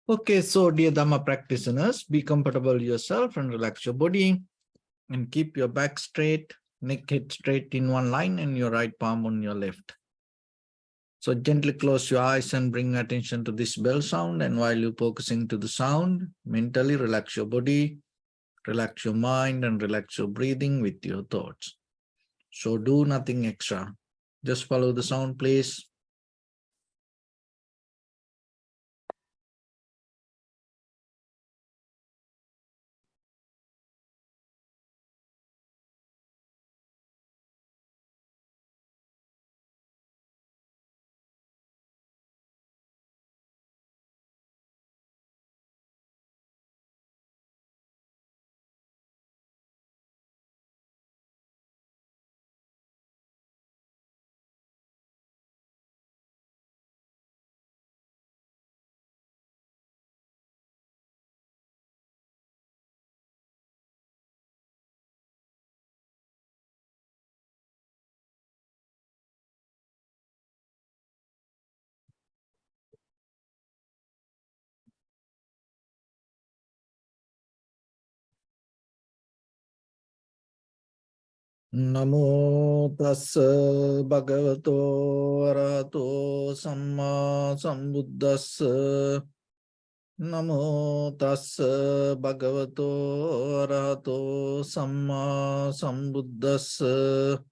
Okay, so dear Dharma practitioners, be comfortable yourself and relax your body and keep your back straight, neck head straight in one line and your right palm on your left. So gently close your eyes and bring attention to this bell sound, and while you're focusing to the sound, mentally relax your body, relax your mind and relax your breathing with your thoughts. So do nothing extra. Just follow the sound, please. Namo tassa bhagavato arahato samma sambuddhassa. Namo tassa bhagavato arahato samma sambuddhassa.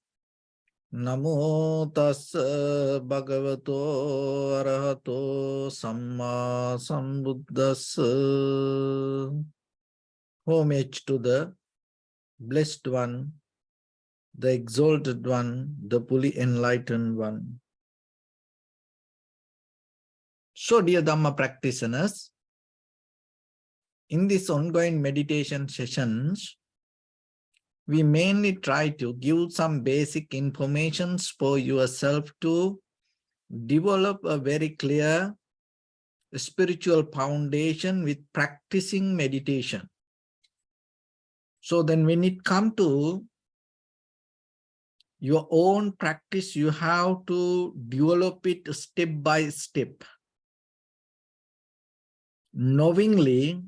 Namo tassa bhagavato arahato samma sambuddhassa. Homage to the Blessed One, the Exalted One, the fully enlightened One. So, dear Dhamma practitioners, in these ongoing meditation sessions, we mainly try to give some basic information for yourself to develop a very clear spiritual foundation with practicing meditation. So then when it comes to your own practice, you have to develop it step by step. Knowingly,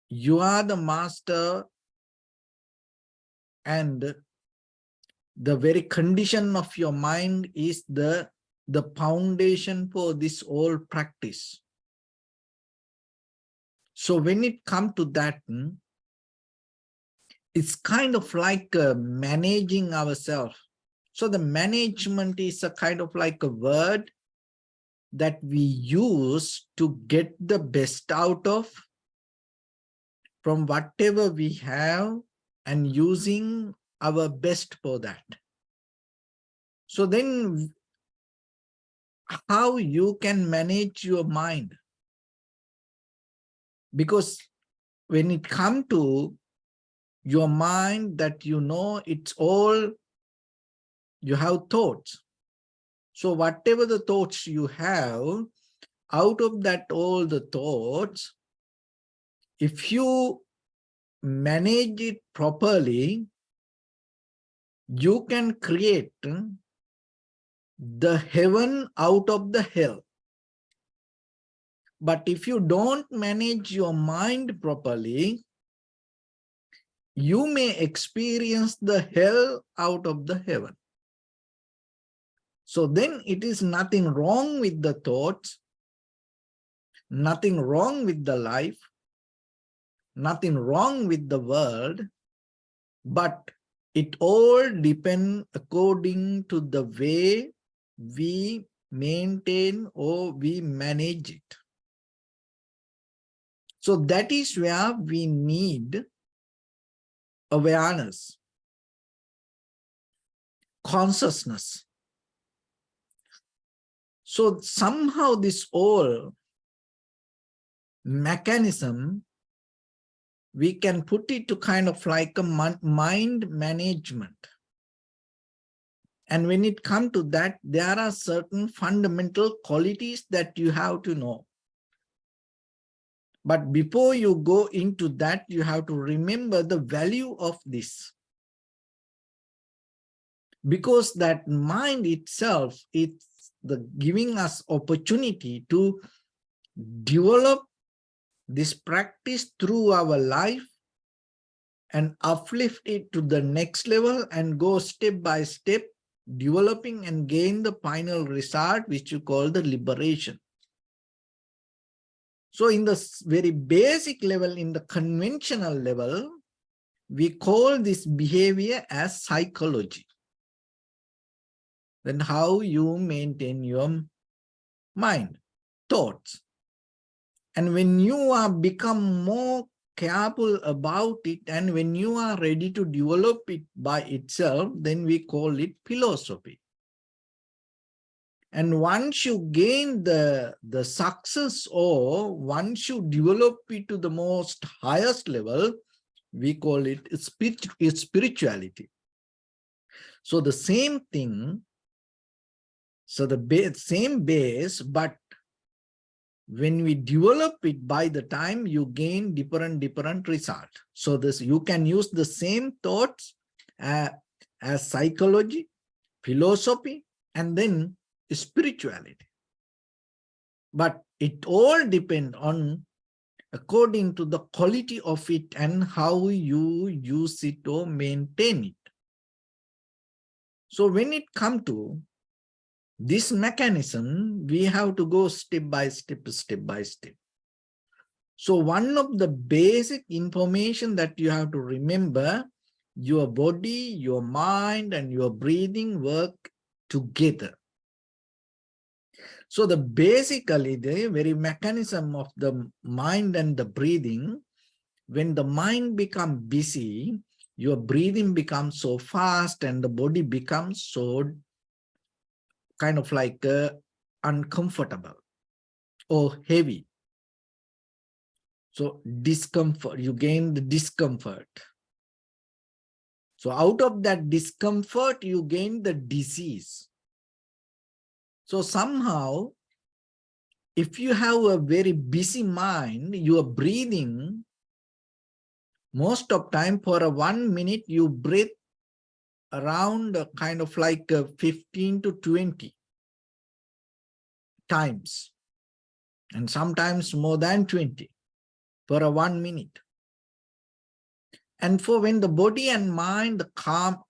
you are the master, and the very condition of your mind is the foundation for this whole practice. So when it comes to that, it's kind of like managing ourselves. So the management is a kind of like a word that we use to get the best out of from whatever we have and using our best for that. So then how you can manage your mind? Because when it comes to your mind, that you know, it's all, you have thoughts. So whatever the thoughts you have, out of that all the thoughts, if you manage it properly, you can create the heaven out of the hell. But if you don't manage your mind properly, you may experience the hell out of the heaven. So then it is nothing wrong with the thoughts, nothing wrong with the life, nothing wrong with the world, but it all depends according to the way we maintain or we manage it. So that is where we need awareness, consciousness. So somehow this whole mechanism, we can put it to kind of like a mind management. And when it comes to that, there are certain fundamental qualities that you have to know. But before you go into that, you have to remember the value of this. Because that mind itself, it's the giving us opportunity to develop this practice through our life and uplift it to the next level and go step by step, developing and gain the final result, which you call the liberation. So in the very basic level, in the conventional level, we call this behavior as psychology. Then how you maintain your mind, thoughts. And when you are become more careful about it, and when you are ready to develop it by itself, then we call it philosophy. And once you gain the success, or once you develop it to the most highest level, we call it spirituality. So the same thing, so the same base, but when we develop it, by the time you gain different result. So this, you can use the same thoughts as psychology, philosophy, and then spirituality. But it all depends on according to the quality of it and how you use it or maintain it. So when it comes to this mechanism, we have to go step by step. So one of the basic information that you have to remember, your body, your mind, and your breathing work together. So basically the very mechanism of the mind and the breathing, when the mind becomes busy, your breathing becomes so fast and the body becomes so kind of like uncomfortable or heavy. So discomfort, you gain the discomfort. So out of that discomfort, you gain the disease. So somehow, if you have a very busy mind, your breathing, most of time for 1 minute, you breathe around kind of like 15 to 20 times, and sometimes more than 20 for 1 minute. And for when the body and mind calm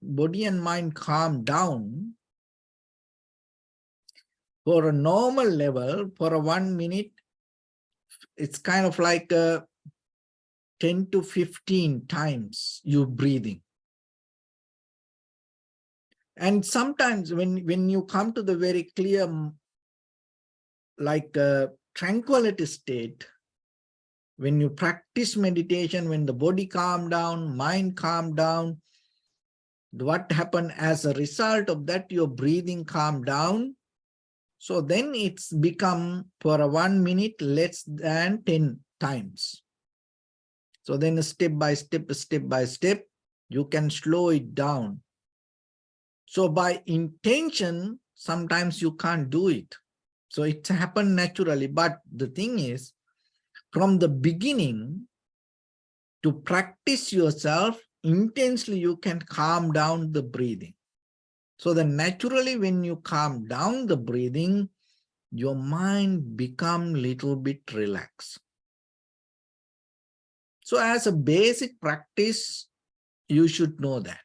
down, for a normal level, for 1 minute, it's kind of like 10 to 15 times you breathing. And sometimes when you come to the very clear, like tranquility state, when you practice meditation, when the body calm down, mind calm down, what happened as a result of that, your breathing calm down. So then it's become for 1 minute less than 10 times. So then step by step, you can slow it down. So by intention, sometimes you can't do it. So it's happened naturally. But the thing is, from the beginning, to practice yourself intensely, you can calm down the breathing. So then naturally, when you calm down the breathing, your mind becomes a little bit relaxed. So as a basic practice, you should know that.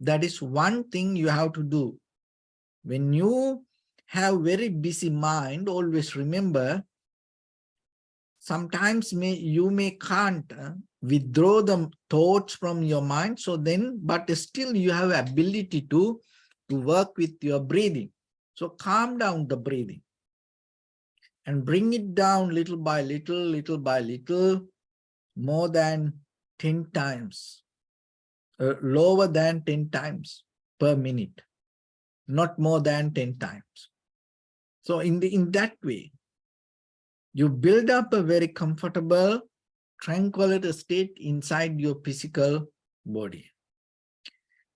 That is one thing you have to do. When you have very busy mind, always remember, sometimes you can't withdraw the thoughts from your mind. So then, but still you have ability to work with your breathing. So calm down the breathing and bring it down little by little, more than 10 times, lower than 10 times per minute, not more than 10 times. So in that way, you build up a very comfortable, tranquility state inside your physical body.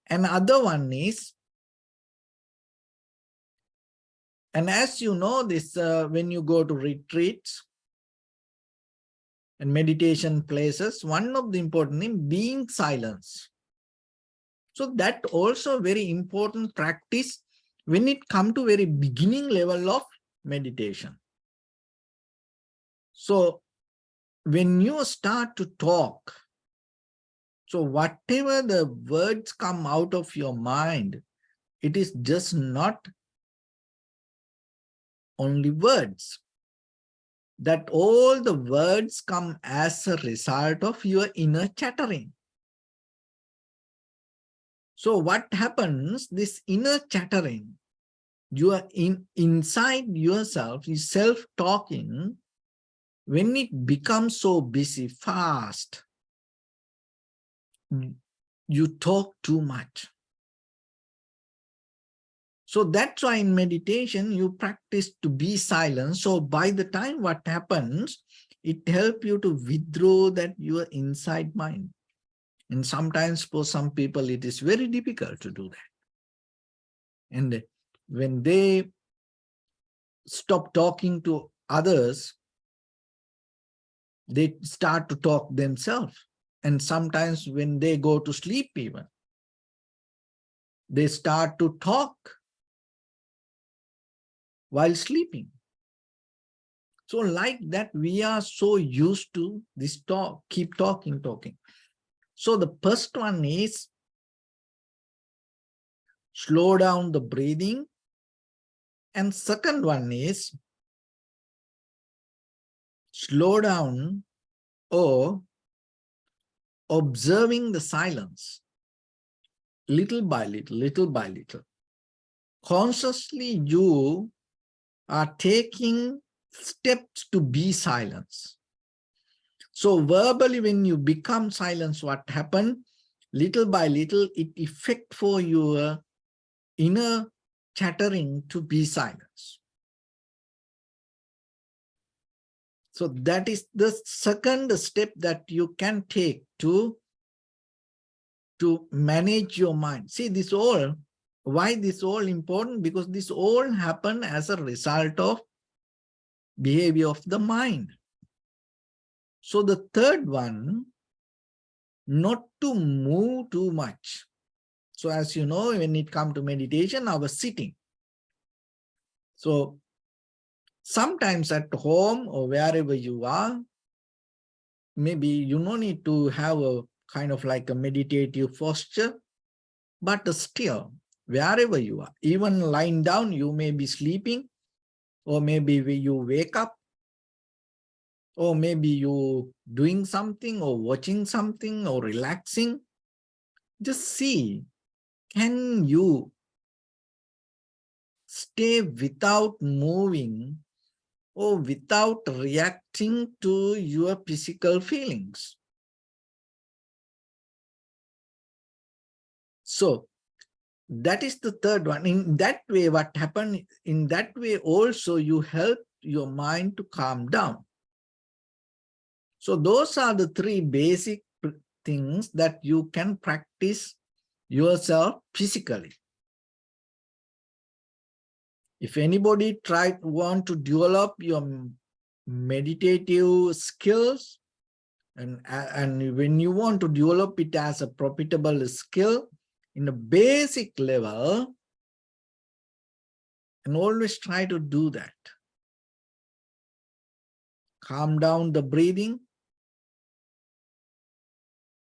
Another one is, and as you know this, when you go to retreats and meditation places, one of the important things being silence. So that also very important practice when it comes to very beginning level of meditation. So when you start to talk, so whatever the words come out of your mind, it is just not only words. That all the words come as a result of your inner chattering. So what happens, this inner chattering, you are inside yourself, is self-talking. When it becomes so busy, fast, you talk too much. So that's why in meditation, you practice to be silent. So by the time what happens, it helps you to withdraw that your inside mind. And sometimes for some people, it is very difficult to do that. And when they stop talking to others, they start to talk themselves. And sometimes when they go to sleep even, they start to talk while sleeping. So like that, we are so used to this talk, keep talking. So the first one is slow down the breathing. And second one is slow down or observing the silence, little by little. Consciously, you are taking steps to be silence. So verbally, when you become silence, what happened? Little by little, it effect for your inner chattering to be silence. So that is the second step that you can take to manage your mind. See, this all, why this all important? Because this all happen as a result of behavior of the mind. So the third one, not to move too much. So as you know, when it comes to meditation, our sitting. So sometimes at home or wherever you are, maybe you don't need to have a kind of like a meditative posture, but still, wherever you are, even lying down, you may be sleeping, or maybe you wake up, or maybe you doing something or watching something or relaxing. Just see, can you stay without moving or without reacting to your physical feelings? So that is the third one. In that way, what happened, in that way also you help your mind to calm down. So those are the three basic things that you can practice yourself physically. If anybody want to develop your meditative skills, and when you want to develop it as a profitable skill in a basic level, and always try to do that. Calm down the breathing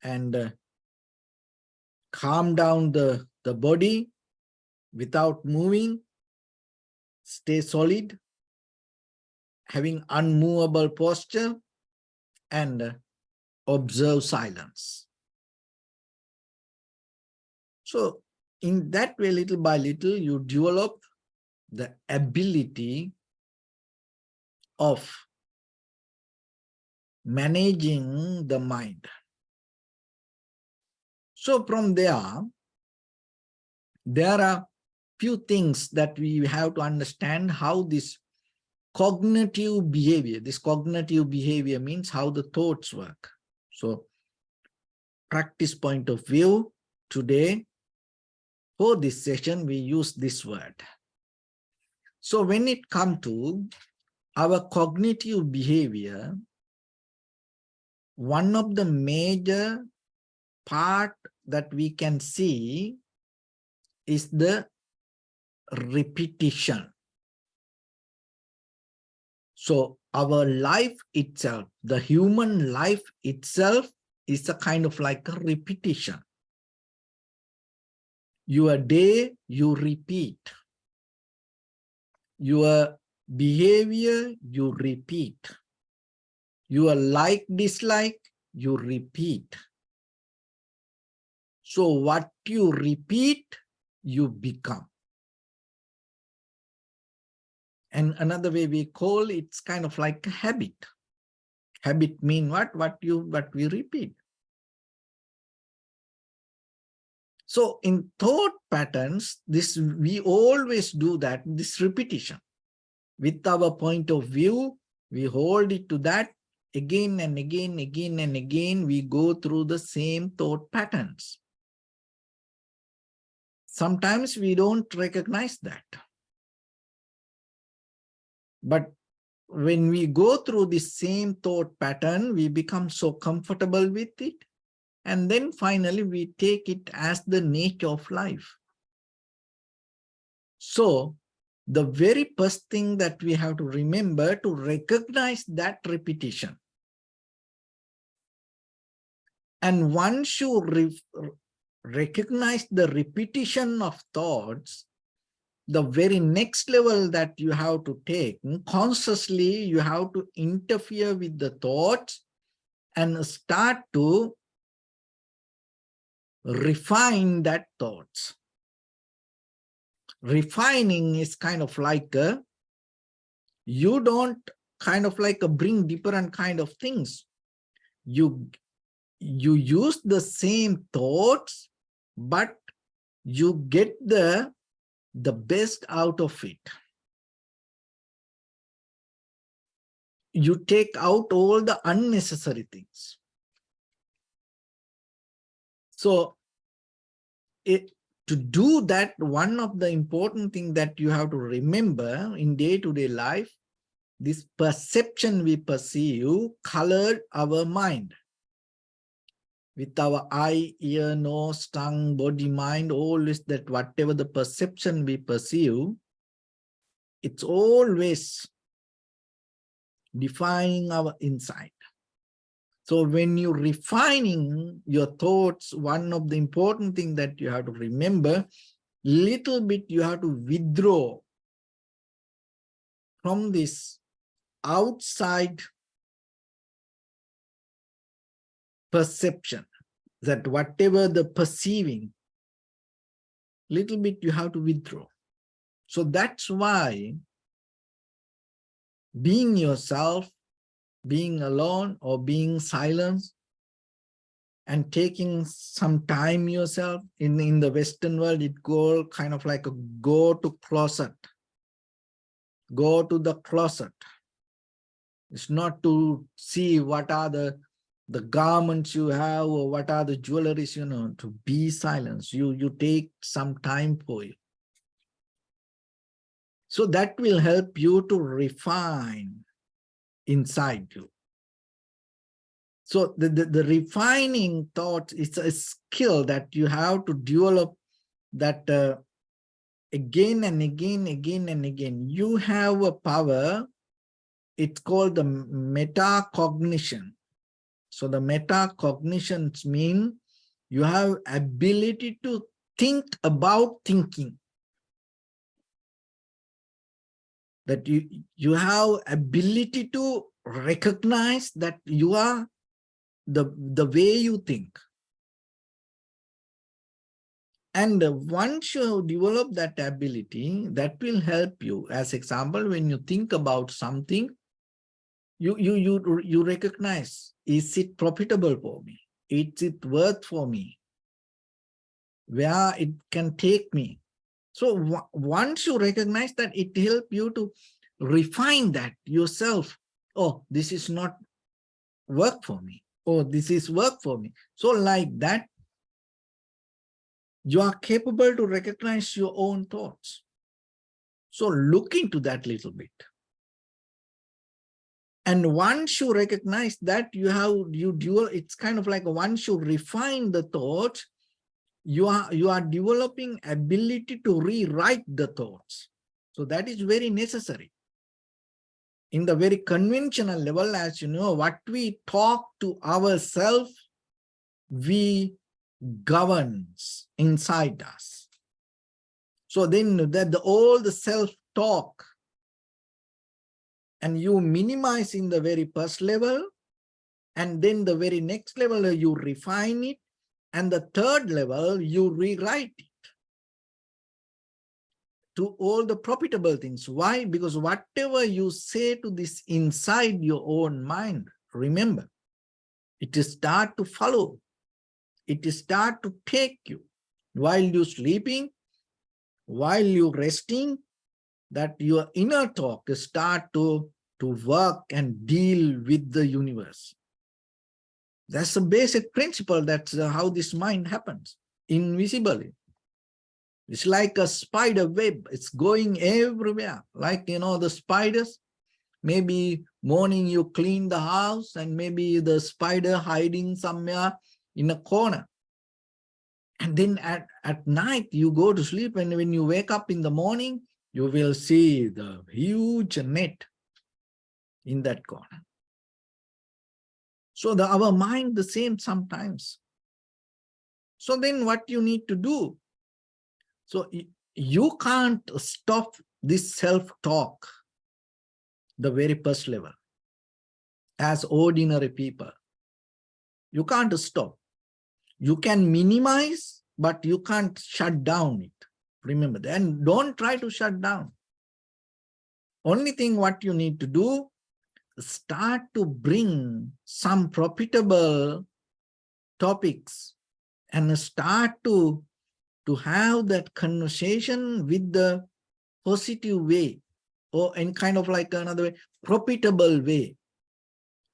and calm down the body without moving. Stay solid, having unmovable posture, and observe silence. So in that way, little by little, you develop the ability of managing the mind. So from there are few things that we have to understand how this cognitive behavior means how the thoughts work. So practice point of view, today for this session, we use this word. So when it comes to our cognitive behavior, one of the major part that we can see is the repetition. So our life itself, the human life itself, is a kind of like a repetition. Your day, you repeat. Your behavior, you repeat. Your like, dislike, you repeat. So what you repeat, you become. And another way we call it's kind of like a habit. Habit mean what? What we repeat. So in thought patterns, we always do that, this repetition. With our point of view, we hold it to that again and again, again and again, we go through the same thought patterns. Sometimes we don't recognize that. But when we go through the same thought pattern, we become so comfortable with it. And then finally, we take it as the nature of life. So the very first thing that we have to remember to recognize that repetition. And once you recognize the repetition of thoughts, the very next level that you have to take, consciously, you have to interfere with the thoughts and start to refine that thoughts. Refining is kind of like you don't kind of like bring different kind of things. You use the same thoughts, but you get the best out of it. You take out all the unnecessary things. So to do that, one of the important things that you have to remember in day-to-day life, this perception we perceive colored our mind. With our eye, ear, nose, tongue, body, mind, always that whatever the perception we perceive, it's always defining our inside. So when you're refining your thoughts, one of the important things that you have to remember, little bit you have to withdraw from this outside perception, that whatever the perceiving, little bit you have to withdraw. So that's why being yourself, being alone or being silent, and taking some time yourself, in the Western world, it go kind of like a go to closet. Go to the closet. It's not to see what are the garments you have or what are the jewelries, to be silent. You take some time for you. So that will help you to refine inside you. So the refining thought is a skill that you have to develop, that again and again, again and again. You have a power, it's called the metacognition. So the metacognitions mean you have ability to think about thinking. That you have ability to recognize that you are the way you think. And once you develop that ability, that will help you. As example, when you think about something, you recognize, is it profitable for me? Is it worth for me? Where it can take me? So once you recognize that, it helps you to refine that yourself. Oh, this is not work for me. Oh, this is work for me. So like that, you are capable to recognize your own thoughts. So look into that little bit. And once you recognize that, it's kind of like once you refine the thoughts, you are developing ability to rewrite the thoughts. So that is very necessary. in the very conventional level, as you know, what we talk to ourselves, we governs inside us. So then that all the self-talk, and you minimize in the very first level, and then the very next level you refine it, and the third level you rewrite it to all the profitable things. Why? Because whatever you say to this inside your own mind, remember, it is start to follow. It is start to take you while you're sleeping, while you're resting, that your inner talk start to work and deal with the universe. That's the basic principle. That's how this mind happens, invisibly. It's like a spider web. It's going everywhere. Like, you know, the spiders, maybe morning you clean the house and maybe the spider hiding somewhere in a corner. And then at night you go to sleep, and when you wake up in the morning, you will see the huge net in that corner. So our mind the same sometimes. So then what you need to do? So you can't stop this self-talk, the very first level, as ordinary people. You can't stop. You can minimize, but you can't shut down it. Remember that. And don't try to shut down. Only thing what you need to do, start to bring some profitable topics and start to have that conversation with the positive way, or in kind of like another way, profitable way,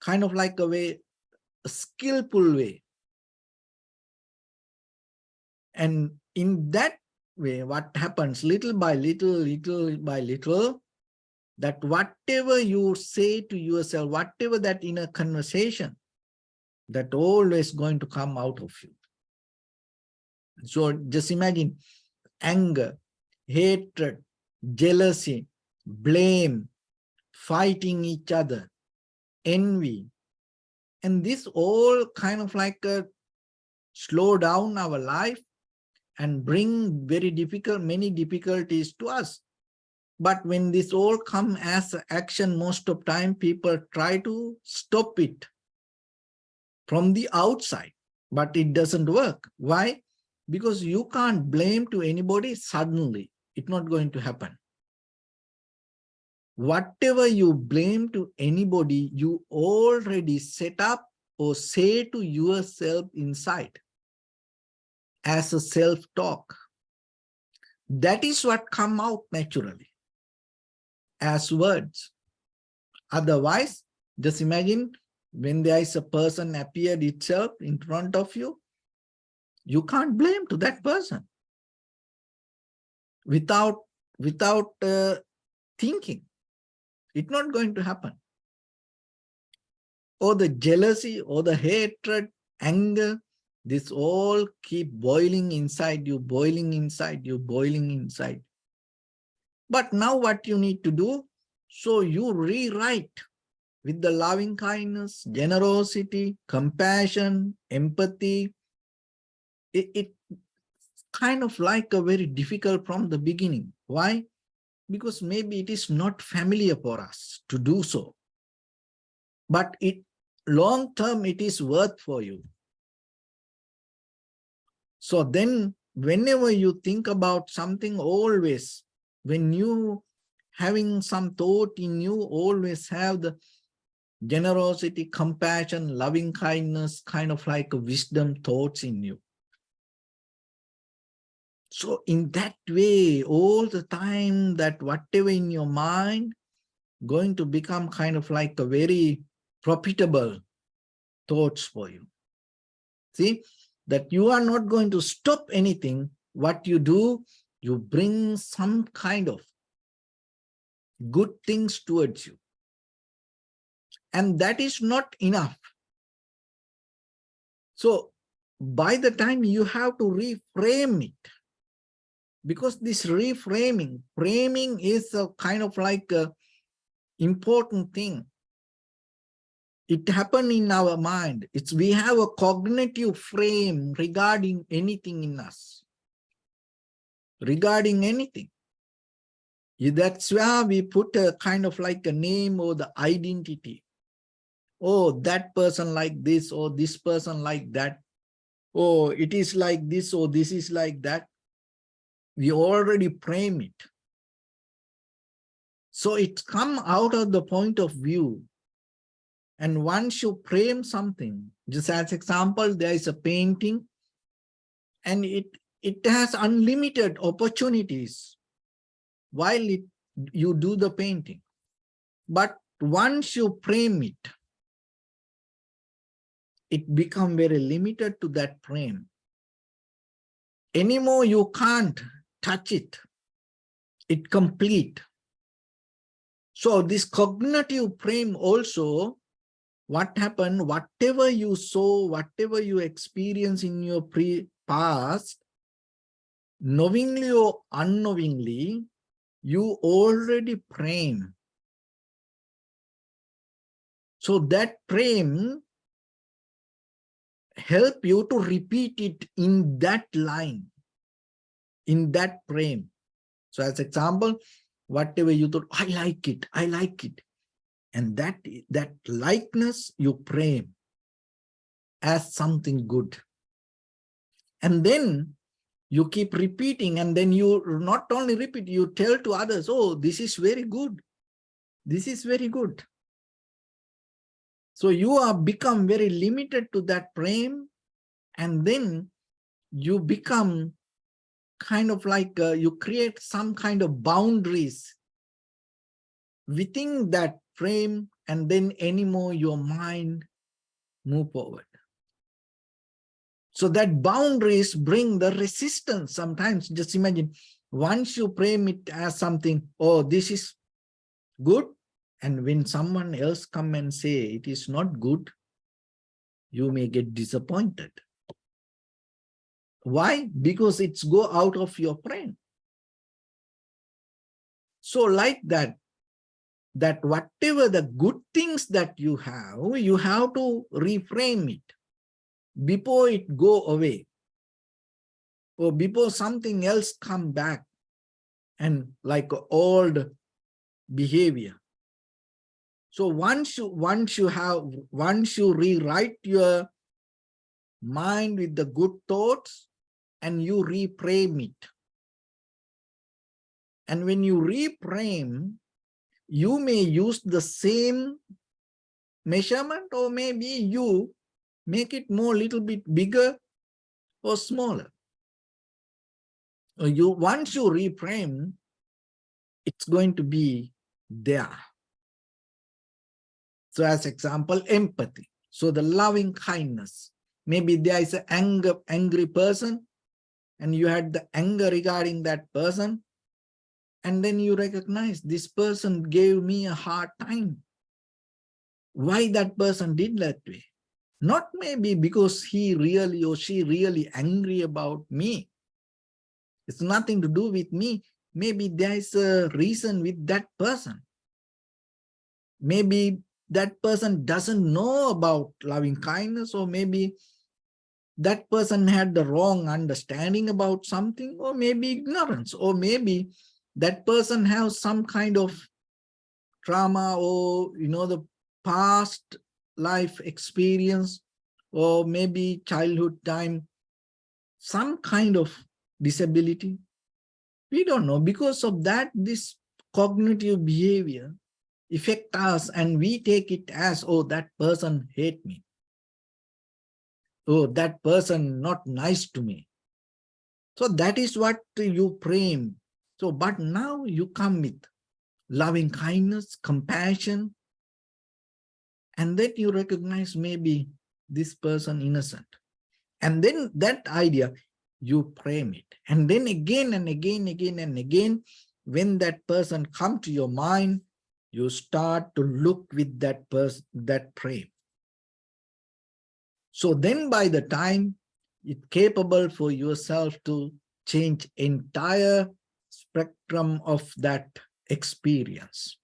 kind of like a skillful way. And in that way, what happens, little by little, that whatever you say to yourself, whatever that inner conversation, that always going to come out of you. So just imagine anger, hatred, jealousy, blame, fighting each other, envy. And this all kind of like slow down our life and bring many difficulties to us. But when this all come as action, most of time people try to stop it from the outside, but it doesn't work. Why? Because you can't blame to anybody suddenly. It's not going to happen. Whatever you blame to anybody, you already set up or say to yourself inside as a self-talk. That is what come out naturally as words. Otherwise, just imagine when there is a person appeared itself in front of you, you can't blame to that person without thinking. It's not going to happen. Or the jealousy, or the hatred, anger, this all keep boiling inside you, boiling inside you, boiling inside. But now what you need to do, so you rewrite with the loving kindness, generosity, compassion, empathy. It kind of like a very difficult from the beginning. Why? Because maybe it is not familiar for us to do so. But long term, it is worth for you. So then whenever you think about something, always, when you having some thought in you, always have the generosity, compassion, loving kindness, kind of like a wisdom thoughts in you. So in that way, all the time, that whatever in your mind going to become kind of like a very profitable thoughts for you. See, that you are not going to stop anything. What you do, you bring some kind of good things towards you. And that is not enough. So by the time you have to reframe it, because this framing is a kind of like important thing. It happened in our mind. We have a cognitive frame regarding anything in us, regarding anything. That's where we put a kind of like a name or the identity. Oh, that person like this, or this person like that. Oh, it is like this, or this is like that. We already frame it. So it's come out of the point of view. And once you frame something, just as example, there is a painting and it has unlimited opportunities while you do the painting. But once you frame it, it becomes very limited to that frame. Anymore, you can't touch it. It complete. So this cognitive frame also, what happened, whatever you saw, whatever you experience in your past, knowingly or unknowingly, you already frame. So that frame help you to repeat it in that line, in that frame. So as example, whatever you thought, I like it, I like it. And that likeness you frame as something good. And then you keep repeating, and then you not only repeat, you tell to others, oh, this is very good. This is very good. So you are become very limited to that frame, and then you become kind of like, you create some kind of boundaries within that frame, and then anymore your mind move forward. So that boundaries bring the resistance. Sometimes just imagine, once you frame it as something, oh, this is good, and when someone else come and say it is not good, you may get disappointed. Why? Because it's go out of your frame. So like that whatever the good things that you have to reframe it before it go away, or before something else come back and like old behavior. So once you rewrite your mind with the good thoughts and you reframe it, and when you reframe, you may use the same measurement, or maybe you make it more little bit bigger or smaller. Once you reframe, it's going to be there. So as example, empathy. So the loving kindness. Maybe there is an angry person, and you had the anger regarding that person, and then you recognize this person gave me a hard time. Why that person did that way? Not maybe because he really or she really angry about me. It's nothing to do with me. Maybe there is a reason with that person. Maybe that person doesn't know about loving kindness, or maybe that person had the wrong understanding about something, or maybe ignorance, or maybe that person has some kind of trauma, or the past life experience, or maybe childhood time, some kind of disability. We don't know. Because of that, this cognitive behavior affect us, and we take it as, oh, that person hate me. Oh, that person not nice to me. So that is what you frame. So, but now you come with loving kindness, compassion, and then you recognize maybe this person innocent. And then that idea, you frame it. And then again and again and again, when that person come to your mind, you start to look with that person, that frame. So then by the time it's capable for yourself to change entire spectrum of that experience.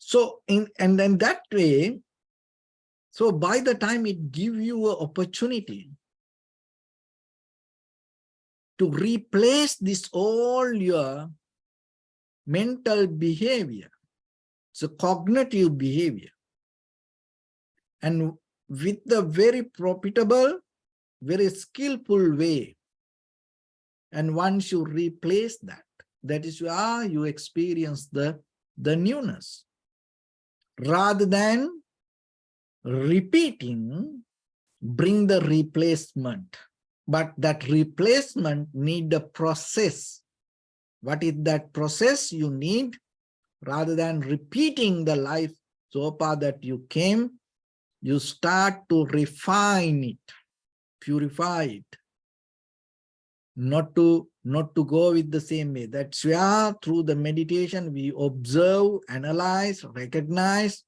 So and then that way, so by the time it gives you an opportunity to replace this all your mental behavior, so cognitive behavior, and with the very profitable, very skillful way. And once you replace that, that is where you experience the newness. Rather than repeating, bring the replacement. But that replacement need a process. What is that process you need? Rather than repeating the life so far that you came, you start to refine it, purify it, not to go with the same way. That's where through the meditation we observe, analyze, recognize,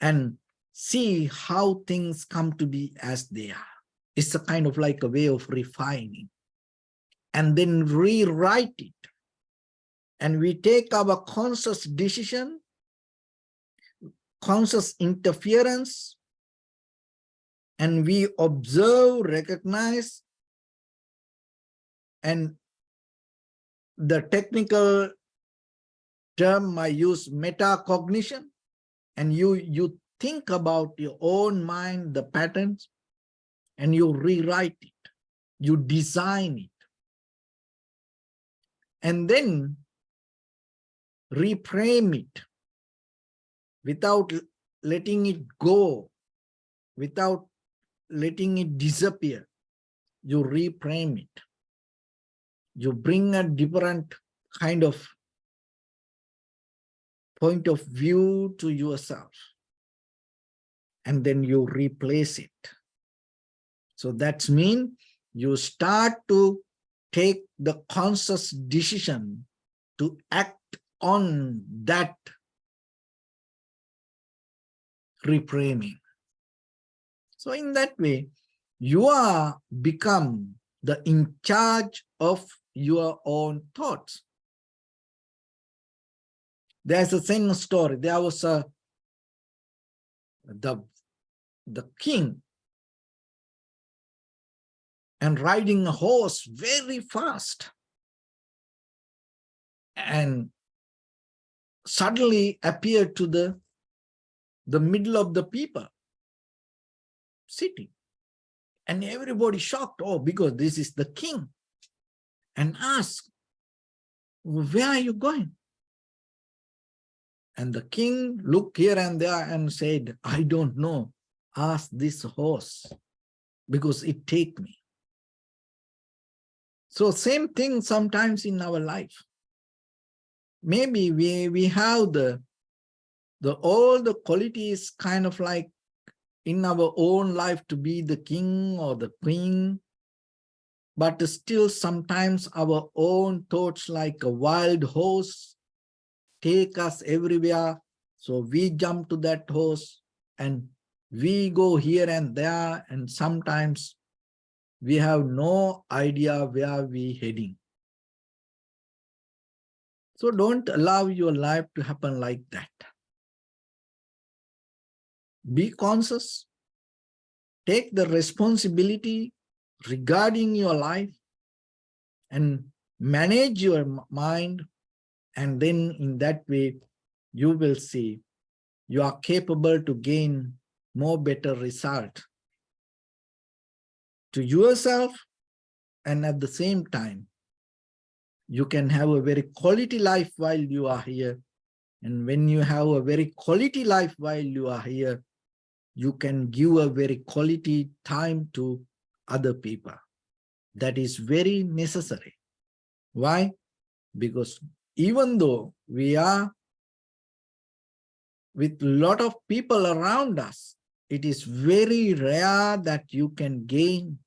and see how things come to be as they are. It's a kind of like a way of refining, and then rewrite it. And we take our conscious decision, conscious interference, and we observe, recognize, and the technical term I use, metacognition, and you think about your own mind, the patterns, and you rewrite it, you design it, and then reframe it without letting it go, without letting it disappear. You reframe it. You bring a different kind of point of view to yourself, and then you replace it. So that means you start to take the conscious decision to act on that reframing. So in that way, you are become the in charge of your own thoughts. There's a same story. There was the king, and riding a horse very fast, and suddenly appeared to the middle of the people sitting, and everybody shocked, oh, because this is the king, and asked, where are you going? And the king looked here and there and said, I don't know, ask this horse, because it take me. So same thing sometimes in our life. Maybe we have all the qualities kind of like in our own life to be the king or the queen, but still sometimes our own thoughts like a wild horse take us everywhere. So we jump to that horse and we go here and there, and sometimes we have no idea where we're heading. So don't allow your life to happen like that. Be conscious. Take the responsibility regarding your life and manage your mind. And then in that way, you will see you are capable to gain more better result to yourself, and at the same time, you can have a very quality life while you are here. And when you have a very quality life while you are here, you can give a very quality time to other people. That is very necessary. Why? Because even though we are with a lot of people around us, it is very rare that you can gain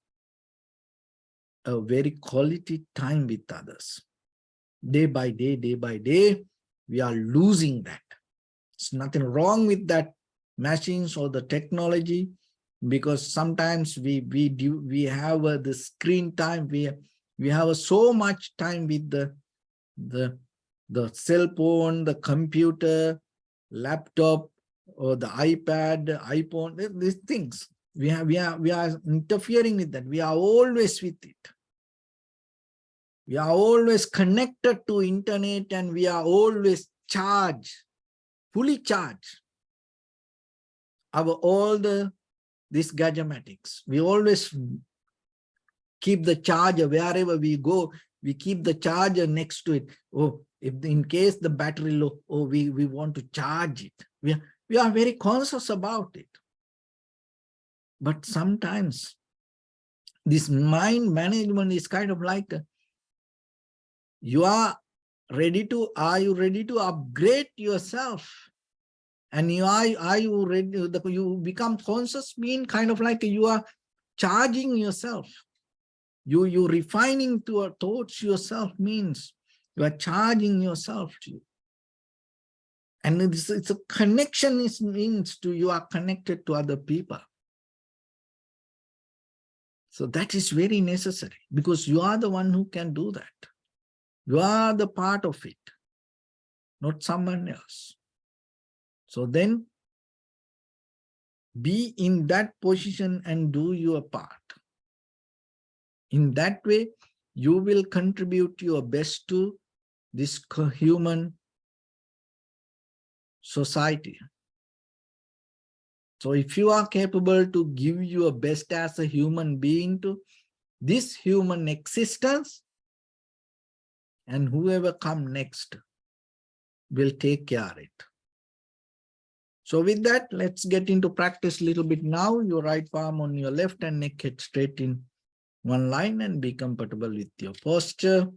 a very quality time with others. Day by day, we are losing that. There's nothing wrong with that machines or the technology, because sometimes we have the screen time, we have so much time with the cell phone, the computer, laptop, or the iPad, iPhone, these things. We are interfering with that. We are always with it. We are always connected to internet, and we are always charged, fully charged. All these gadgetics. We always keep the charger wherever we go. We keep the charger next to it. Oh, if in case the battery low, oh, we want to charge it. We are very conscious about it. But sometimes this mind management is kind of like are you ready to upgrade yourself? And are you ready? You become conscious, mean kind of like you are charging yourself. You refining to thoughts yourself means you are charging yourself to you. And it's a connection, means to you are connected to other people. So that is very necessary, because you are the one who can do that. You are the part of it, not someone else. So then be in that position and do your part. In that way, you will contribute your best to this human society. So if you are capable to give your best as a human being to this human existence, and whoever come next will take care of it. So with that, let's get into practice a little bit now. Your right palm on your left and neck head straight in one line, and be comfortable with your posture.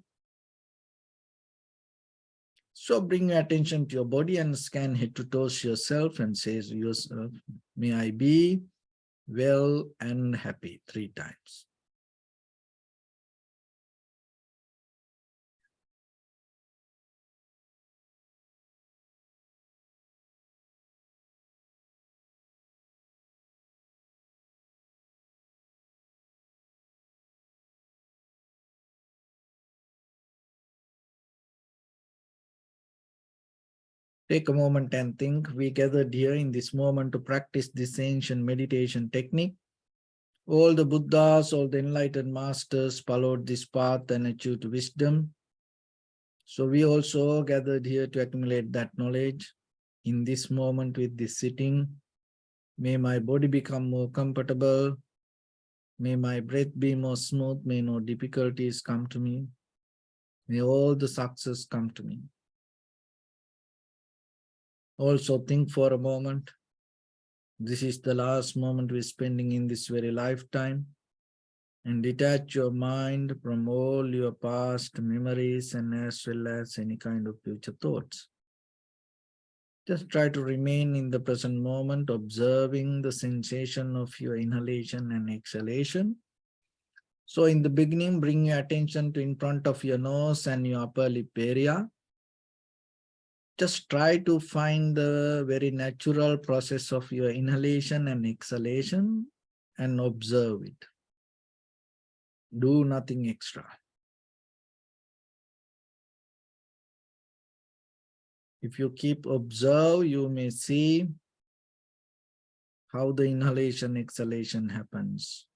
So bring your attention to your body and scan head to toes yourself and say to yourself, may I be well and happy 3 times. Take a moment and think. We gathered here in this moment to practice this ancient meditation technique. All the Buddhas, all the enlightened masters followed this path and achieved wisdom. So we also gathered here to accumulate that knowledge. In this moment with this sitting, may my body become more comfortable. May my breath be more smooth. May no difficulties come to me. May all the success come to me. Also think for a moment. This is the last moment we're spending in this very lifetime. And detach your mind from all your past memories and as well as any kind of future thoughts. Just try to remain in the present moment, observing the sensation of your inhalation and exhalation. So in the beginning, bring your attention to in front of your nose and your upper lip area. Just try to find the very natural process of your inhalation and exhalation and observe it. Do nothing extra. If you keep observe, you may see how the inhalation, exhalation happens.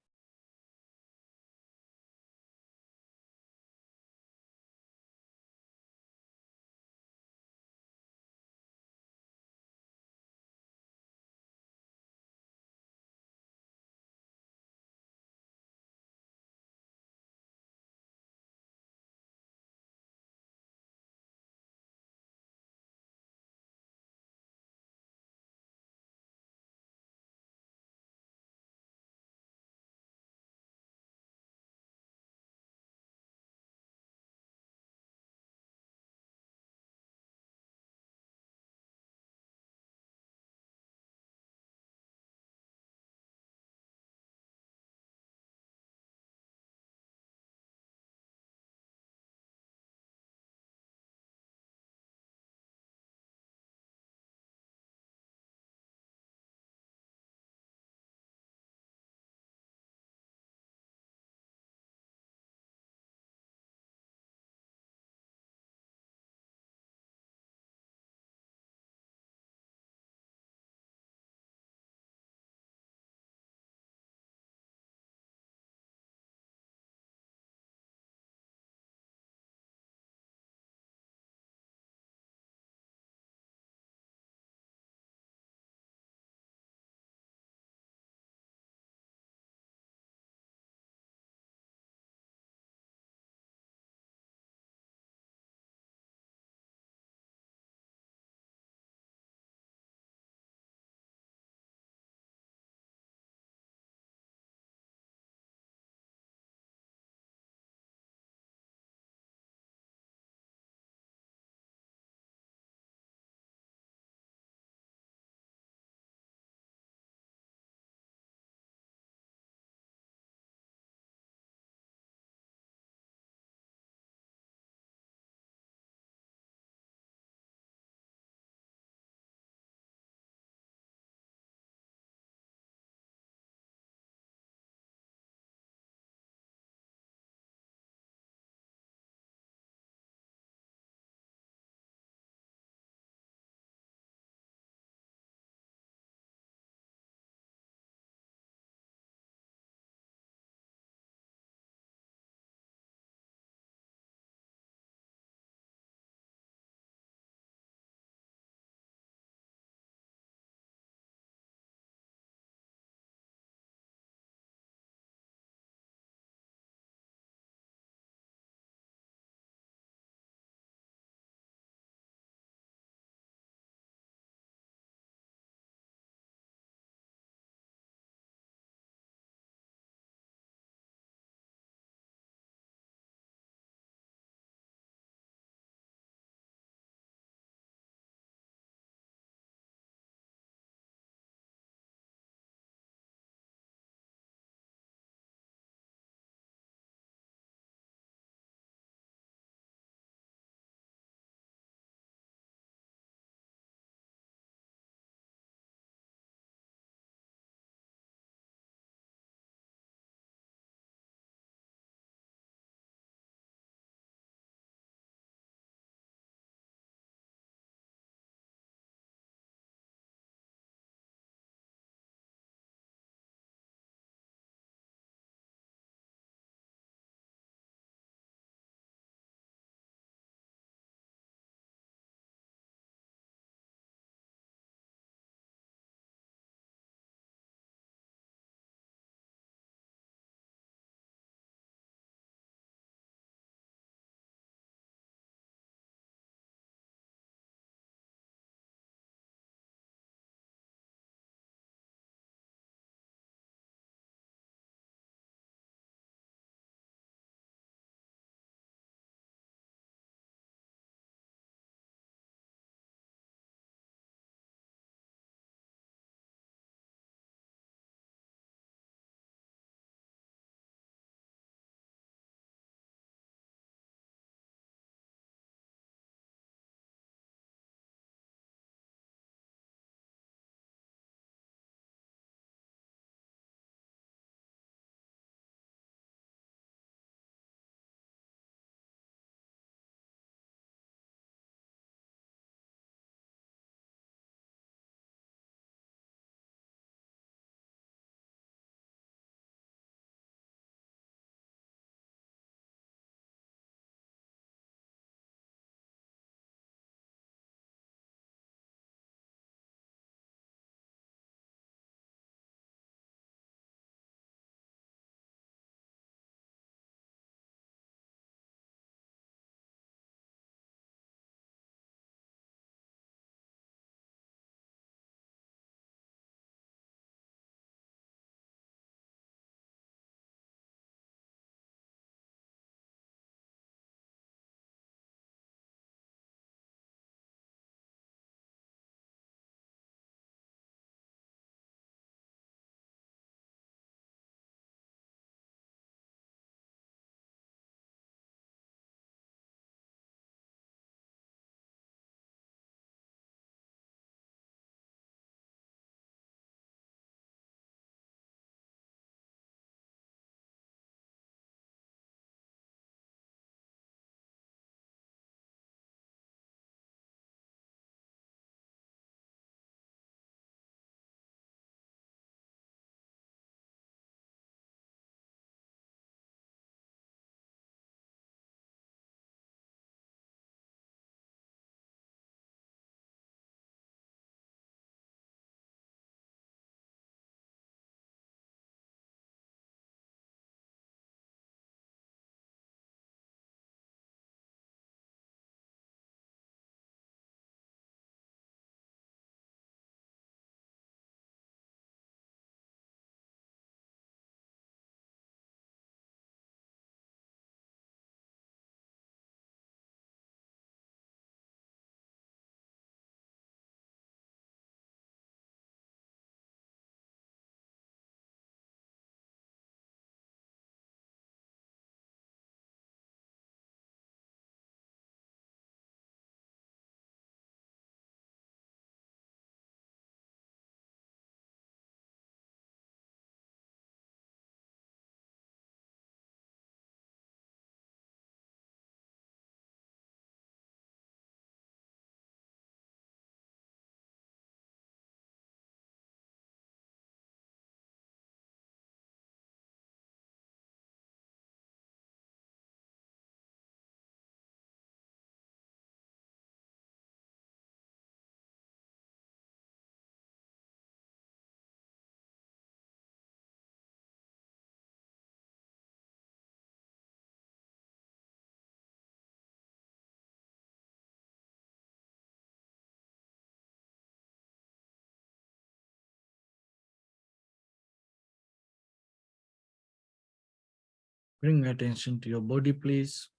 Bring attention to your body, please.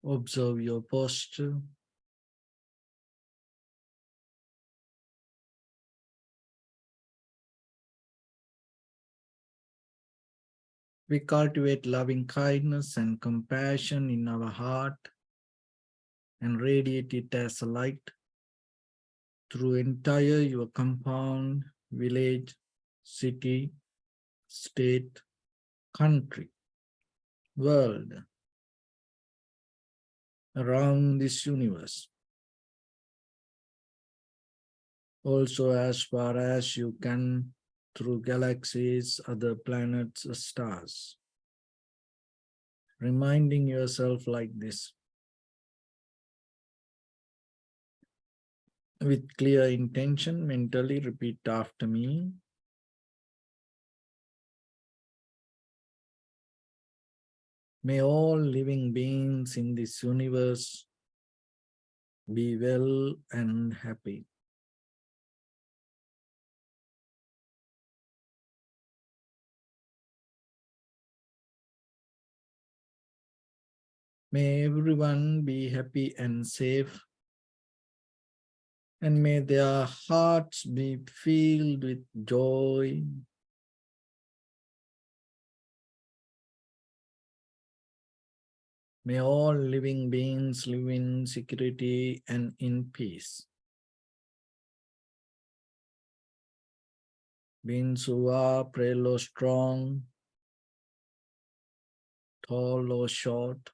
Observe your posture. We cultivate loving kindness and compassion in our heart and radiate it as a light through entire your compound, village, city, state, country, world, around this universe. Also as far as you can through galaxies, other planets, stars. Reminding yourself like this. With clear intention, mentally repeat after me. May all living beings in this universe be well and happy. May everyone be happy and safe, and may their hearts be filled with joy. May all living beings live in security and in peace. Beings who are frail or strong, tall or short,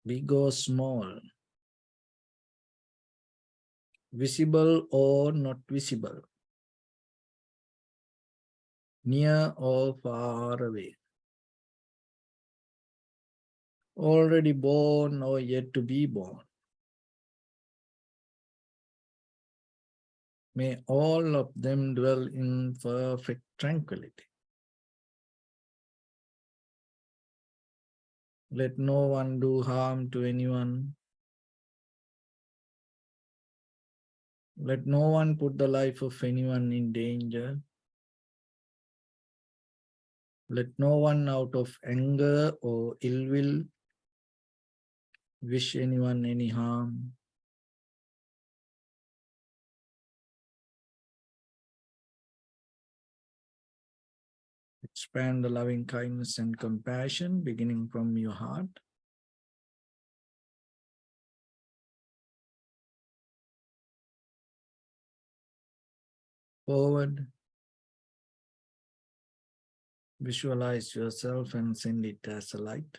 big or small, visible or not visible, near or far away, already born or yet to be born. May all of them dwell in perfect tranquility. Let no one do harm to anyone. Let no one put the life of anyone in danger. Let no one out of anger or ill will wish anyone any harm. Expand the loving kindness and compassion beginning from your heart. Forward. Visualize yourself and send it as a light.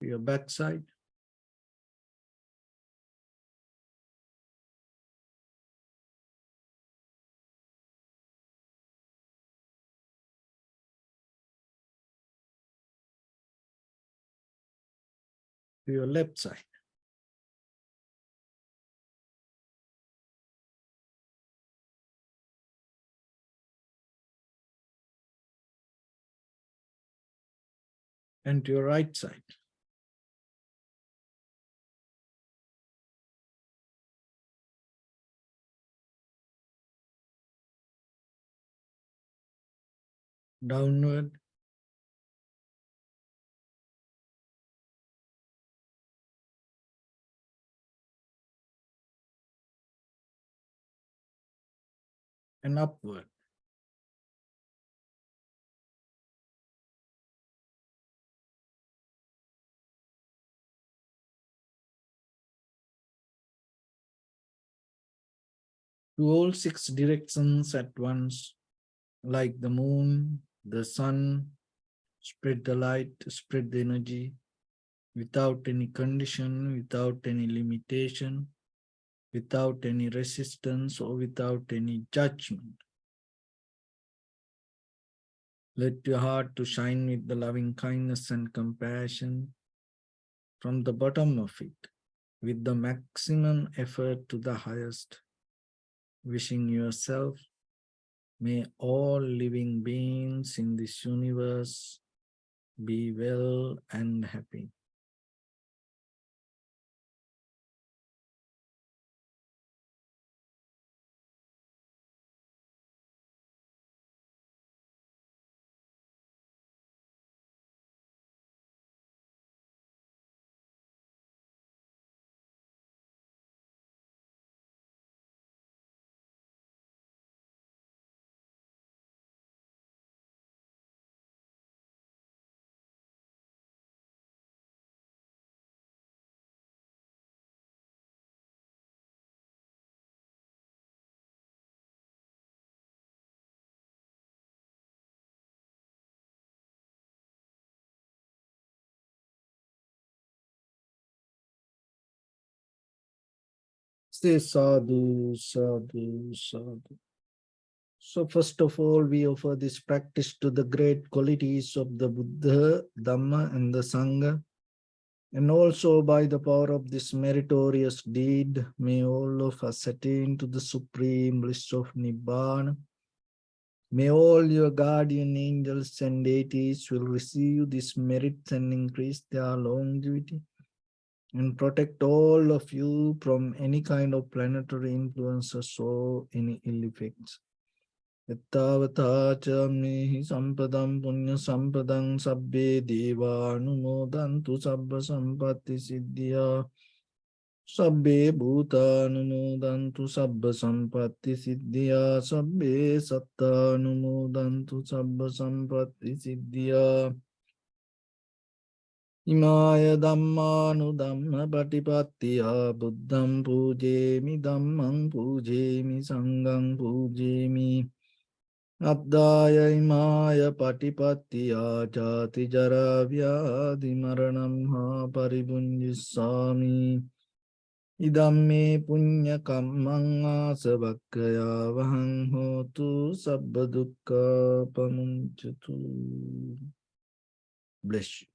To your backside. To your left side. And to your right side. Downward. And upward. To all 6 directions at once, like the moon, the sun, spread the light, spread the energy, without any condition, without any limitation, without any resistance, or without any judgment. Let your heart to shine with the loving kindness and compassion from the bottom of it, with the maximum effort to the highest. wishing yourself, may all living beings in this universe be well and happy. Say sadhu, sadhu, sadhu. So first of all, we offer this practice to the great qualities of the Buddha, Dhamma, and the Sangha. And also by the power of this meritorious deed, may all of us attain to the supreme bliss of Nibbana. May all your guardian angels and deities will receive these merits and increase their longevity and protect all of you from any kind of planetary influences or any ill effects. Yattavata cha mehi sampadam punya sampadam sabbe deva anumodantu sabba sampatti siddhya sabbe bhuta anumodantu sabba sampatti siddhya sabbe satta anumodantu sabba sampatti siddhya Imaya dhammanu dhamma patipattiya buddham pujemi dhammam pujemi sangham pujemi Abdaya imaya patipattiya jati jara vyadhi maranam ha paribunjisami Idamme punya kammang asavakkaya vahang hotu sabba dukkha pamunchatu. Bless you.